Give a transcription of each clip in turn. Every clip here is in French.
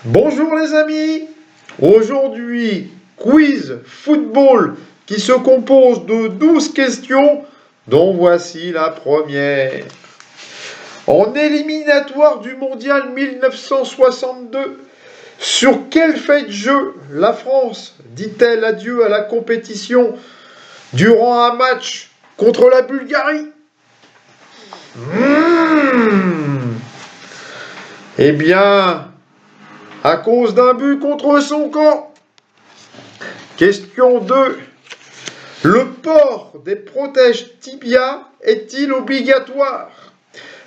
Bonjour les amis, aujourd'hui quiz football qui se compose de 12 questions dont voici la première. En éliminatoire du mondial 1962, sur quel fait de jeu la France dit-elle adieu à la compétition durant un match contre la Bulgarie? Eh bien, à cause d'un but contre son camp. Question 2. Le port des protèges tibia est-il obligatoire?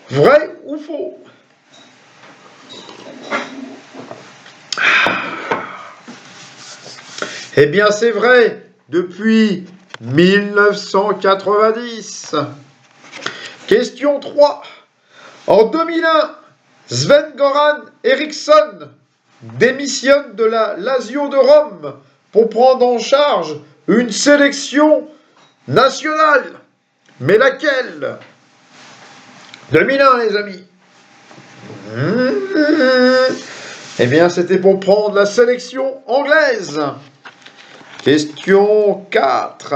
Vrai ou faux? Eh bien, c'est vrai, depuis 1990. Question 3. En 2001, Sven-Goran Eriksson démissionne de la Lazio de Rome pour prendre en charge une sélection nationale. Mais laquelle? 2001, les amis. Eh bien, c'était pour prendre la sélection anglaise. Question 4.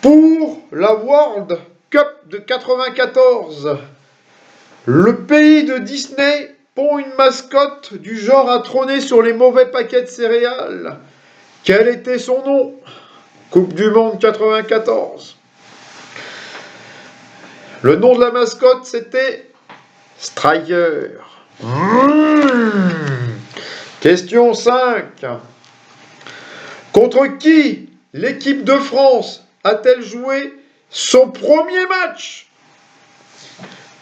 Pour la World Cup de 94, le pays de Disney pond une mascotte du genre à trôner sur les mauvais paquets de céréales. Quel était son nom? Coupe du Monde 94. Le nom de la mascotte, c'était Striker. Question 5. Contre qui l'équipe de France a-t-elle joué son premier match?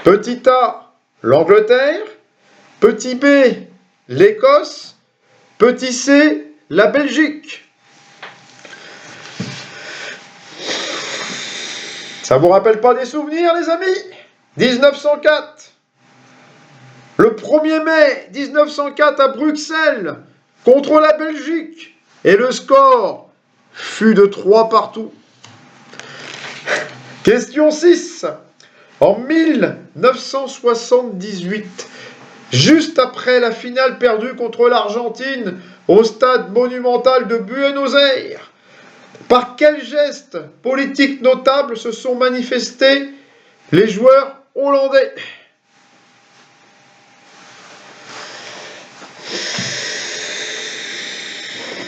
Petit A, l'Angleterre. Petit B, l'Écosse. Petit C, la Belgique. Ça vous rappelle pas des souvenirs, les amis? 1904. Le 1er mai 1904 à Bruxelles, contre la Belgique. Et le score fut de 3 partout. Question 6. En 1978, juste après la finale perdue contre l'Argentine au stade monumental de Buenos Aires, par quel geste politique notable se sont manifestés les joueurs hollandais?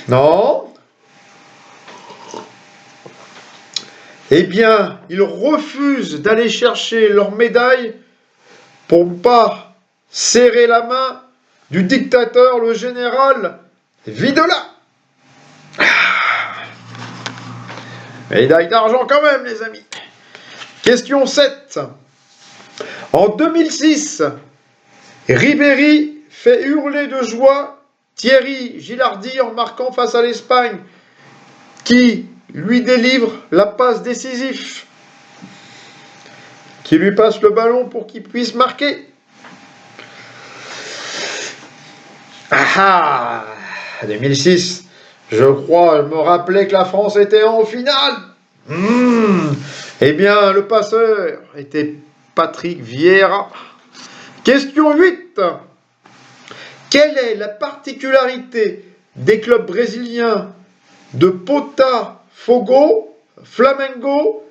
Non. Eh bien, ils refusent d'aller chercher leur médaille pour ne pas serrer la main du dictateur, le général Videla. Médaille d'argent quand même, les amis. Question 7. En 2006, Ribéry fait hurler de joie Thierry Gilardi en marquant face à l'Espagne, qui lui délivre la passe décisive, qui lui passe le ballon pour qu'il puisse marquer. Ah, 2006, je crois me rappeler que la France était en finale. Eh bien, le passeur était Patrick Vieira. Question 8. Quelle est la particularité des clubs brésiliens de Botafogo, Flamengo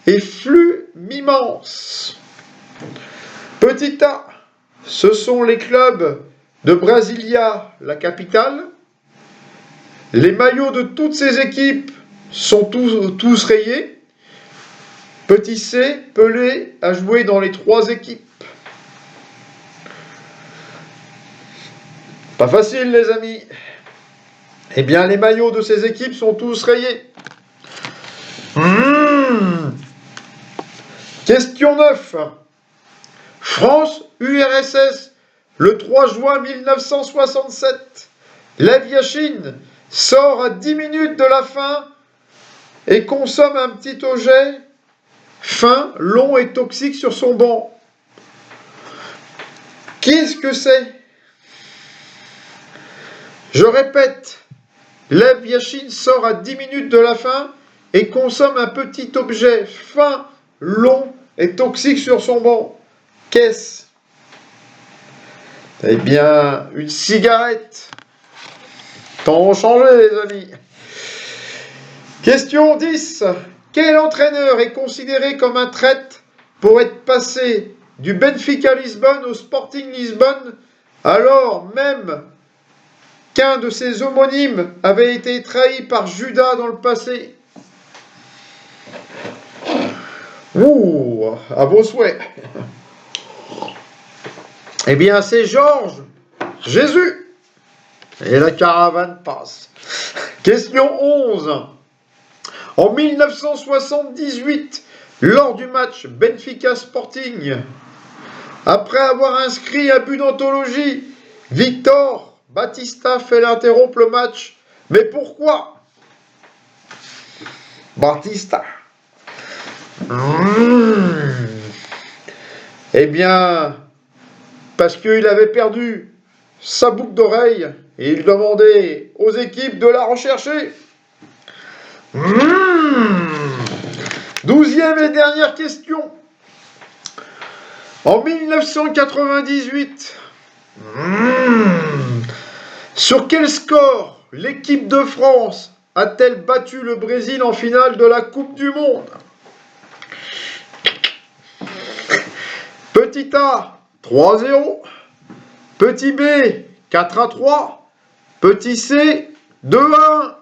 et Fluminense? Petit A, ce sont les clubs de Brasilia, la capitale. Les maillots de toutes ces équipes sont tous rayés. Petit C, Pelé a joué dans les 3 équipes. Pas facile, les amis. Eh bien, les maillots de ces équipes sont tous rayés. Question 9. France-URSS, le 3 juin 1967. Lev Yachine sort à 10 minutes de la fin et consomme un petit objet fin, long et toxique sur son banc. Qu'est-ce que c'est? Je répète, Lev Yachine sort à 10 minutes de la fin et consomme un petit objet fin, long et toxique sur son banc. Qu'est-ce? Eh bien, une cigarette. Temps ont changé, les amis. Question 10. Quel entraîneur est considéré comme un traître pour être passé du Benfica Lisbonne au Sporting Lisbonne, alors même qu'un de ses homonymes avait été trahi par Judas dans le passé? Ouh, à vos souhaits. Eh bien, c'est Georges Jésus. Et la caravane passe. Question 11. En 1978, lors du match Benfica Sporting, après avoir inscrit un but d'anthologie, Victor Batista fait l'interrompre le match. Mais pourquoi? Batista. Eh bien, parce qu'il avait perdu sa boucle d'oreille et il demandait aux équipes de la rechercher. 12e et dernière question. En 1998, sur quel score l'équipe de France a-t-elle battu le Brésil en finale de la Coupe du Monde? Petit A, 3-0. Petit B, 4-3. Petit C, 2-1.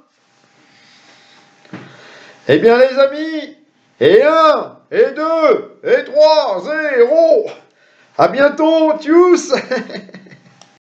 Eh bien les amis, et 1, et 2, et 3, 0. À bientôt, tchuss.